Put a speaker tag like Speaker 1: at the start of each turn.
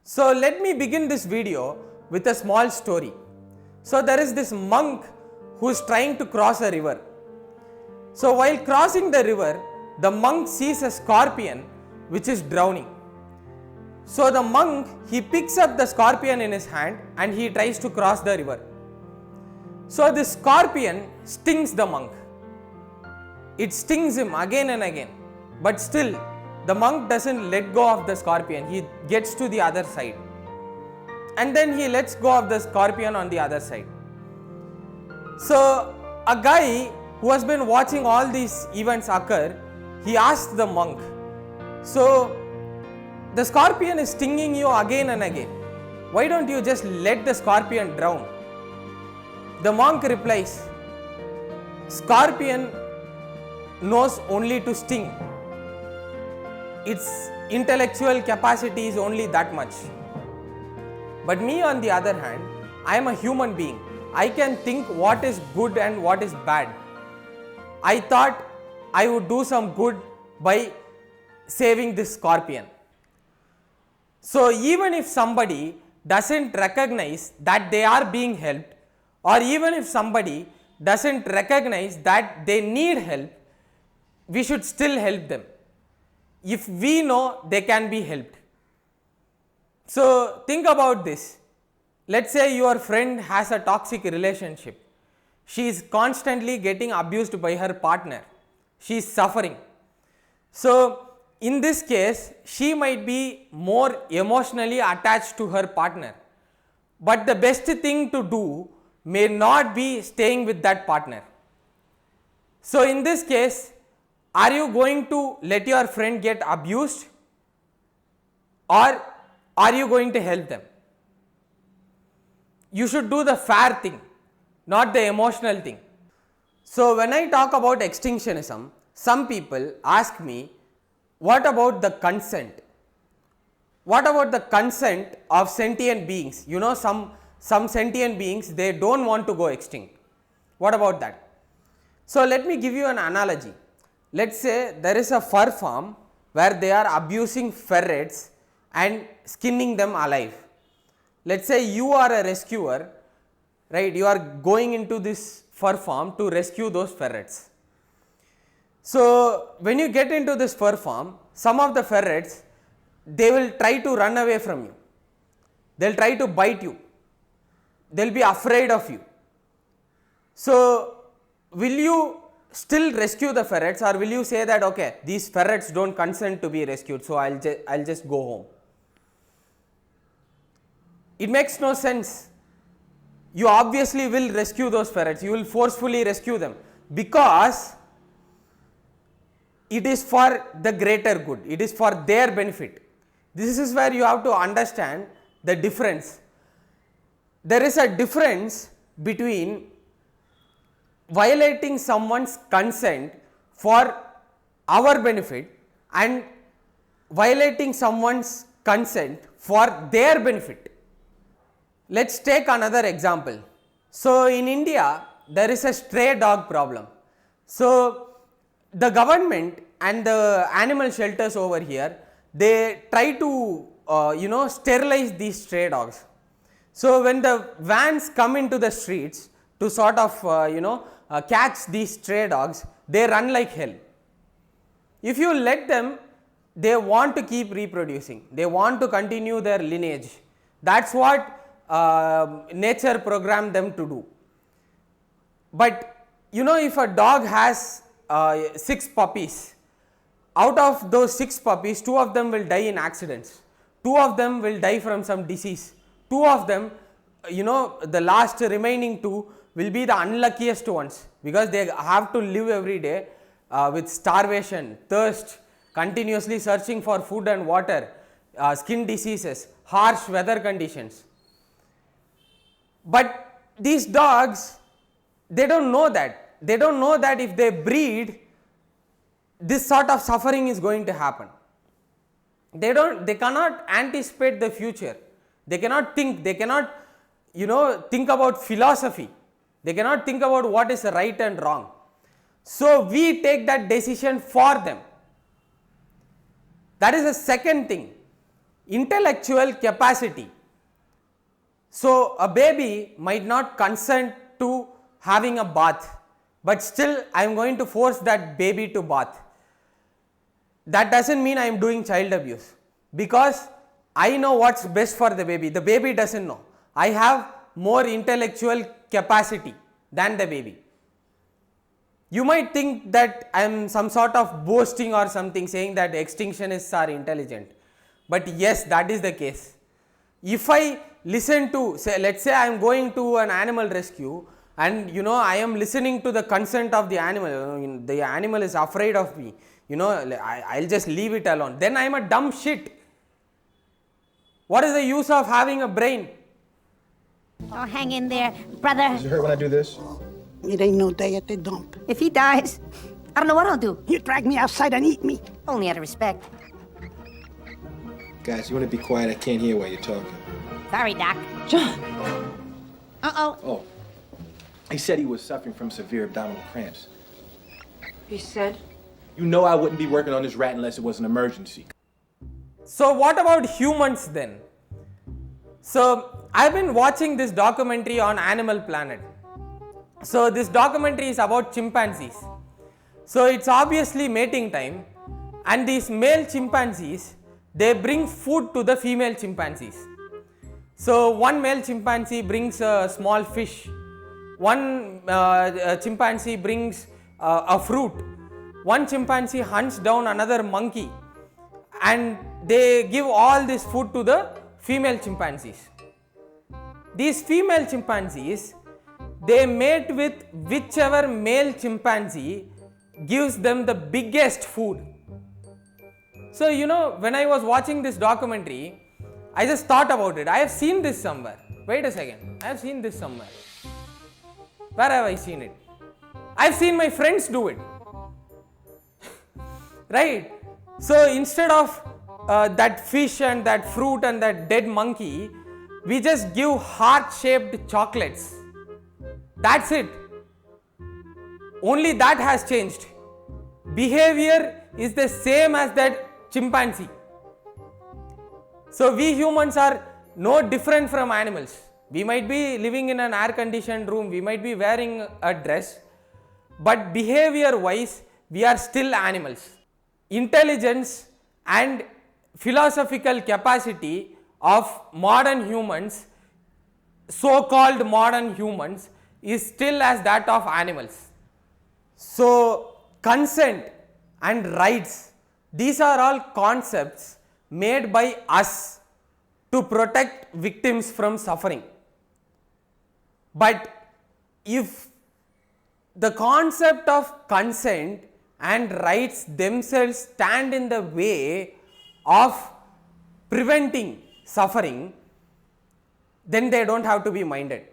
Speaker 1: So let me begin this video with a small story. So there is this monk who is trying to cross a river. So while crossing the river, the monk sees a scorpion which is drowning. So the monk, he picks up the scorpion in his hand and he tries to cross the river. So the scorpion stings the monk. It stings him again and again, but still the monk doesn't let go of the scorpion. He gets to the other side and then he lets go of the scorpion on the other side. So a guy who has been watching all these events occur, he asked the monk, so the scorpion is stinging you again and again, why don't you just let the scorpion drown? The monk replies, scorpion knows only to sting. Its intellectual capacity is only that much. But me, on the other hand, I am a human being. I can think what is good and what is bad. I thought I would do some good by saving this scorpion. So even if somebody doesn't recognize that they are being helped, or even if somebody doesn't recognize that they need help, we should still help them if we know they can be helped. So think about this. Let's say your friend has a toxic relationship. She is constantly getting abused by her partner. She is suffering. So in this case, she might be more emotionally attached to her partner. But the best thing to do may not be staying with that partner. So in this case, are you going to let your friend get abused, or are you going to help them? You should do the fair thing, not the emotional thing. So when I talk about extinctionism, some people ask me, what about the consent? What about the consent of sentient beings? You know, some sentient beings, they don't want to go extinct. What about that? So let me give you an analogy. Let's say there is a fur farm where they are abusing ferrets and skinning them alive. Let's say you are a rescuer, right? You are going into this fur farm to rescue those ferrets. So when you get into this fur farm, some of the ferrets, they will try to run away from you. They'll try to bite you. They'll be afraid of you. So will you still rescue the ferrets, or will you say that, okay, these ferrets don't consent to be rescued, so I'll just go home? It makes no sense. You obviously will rescue those ferrets. You will forcefully rescue them because it is for the greater good. It is for their benefit. This is where you have to understand the difference. There is a difference between violating someone's consent for our benefit and violating someone's consent for their benefit. Let's take another example. So in India, there is a stray dog problem. So the government and the animal shelters over here, they try to sterilize these stray dogs. So when the vans come into the streets to sort of catch these stray dogs, they run like hell. If you let them, they want to keep reproducing. They want to continue their lineage. That's what nature programmed them to do. But if a dog has 6 puppies, out of those 6 puppies, 2 of them will die in accidents. 2 of them will die from some disease. 2 of them, the last remaining 2 will be the unluckiest ones, because they have to live every day with starvation, thirst, continuously searching for food and water, skin diseases, harsh weather conditions. But these dogs, they don't know that. They don't know that if they breed, this sort of suffering is going to happen. They cannot anticipate the future. They cannot think. They cannot, think about philosophy. They cannot think about what is right and wrong. So we take that decision for them. That is the second thing. intellectual capacity. So a baby might not consent to having a bath, but still I am going to force that baby to bath. That doesn't mean I am doing child abuse, because I know what's best for the baby doesn't know. I have more intellectual capacity than the baby. You might think that I am some sort of boasting or something, saying that extinctionists are intelligent, but yes, that is the case. If I listen to, say, let's say I am going to an animal rescue, and I am listening to the consent of the animal is afraid of me, I'll just leave it alone, then I am a dumb shit. What is the use of having a brain?
Speaker 2: Oh, hang in there, brother.
Speaker 3: Does it hurt when I do this?
Speaker 4: It ain't no day at the dump.
Speaker 2: If he dies, I don't know what I'll do.
Speaker 4: You drag me outside and eat me.
Speaker 2: Only out of respect.
Speaker 3: Guys, you want to be quiet? I can't hear while you're talking.
Speaker 2: Sorry, Doc.
Speaker 4: John!
Speaker 2: Uh-oh.
Speaker 3: Oh. He said he was suffering from severe abdominal cramps.
Speaker 5: He said?
Speaker 3: You know I wouldn't be working on this rat unless it was an emergency.
Speaker 1: So what about humans then? So I've been watching this documentary on Animal Planet. So this documentary is about chimpanzees. So it's obviously mating time, and these male chimpanzees, they bring food to the female chimpanzees. So one male chimpanzee brings a small fish, one chimpanzee brings a fruit, one chimpanzee hunts down another monkey, and they give all this food to the female chimpanzees. These female chimpanzees, they mate with whichever male chimpanzee gives them the biggest food. So when I was watching this documentary, I just thought about it. I have seen this somewhere. Wait a second. I have seen this somewhere. Where have I seen it? I have seen my friends do it. Right? So instead of that fish and that fruit and that dead monkey, we just give heart-shaped chocolates. That's it. Only that has changed. Behavior is the same as that chimpanzee. So we humans are no different from animals. We might be living in an air-conditioned room, we might be wearing a dress, but behavior-wise, we are still animals. Intelligence and philosophical capacity of modern humans, so-called modern humans, is still as that of animals. So consent and rights, these are all concepts made by us to protect victims from suffering. But if the concept of consent and rights themselves stand in the way of preventing suffering, then they don't have to be minded.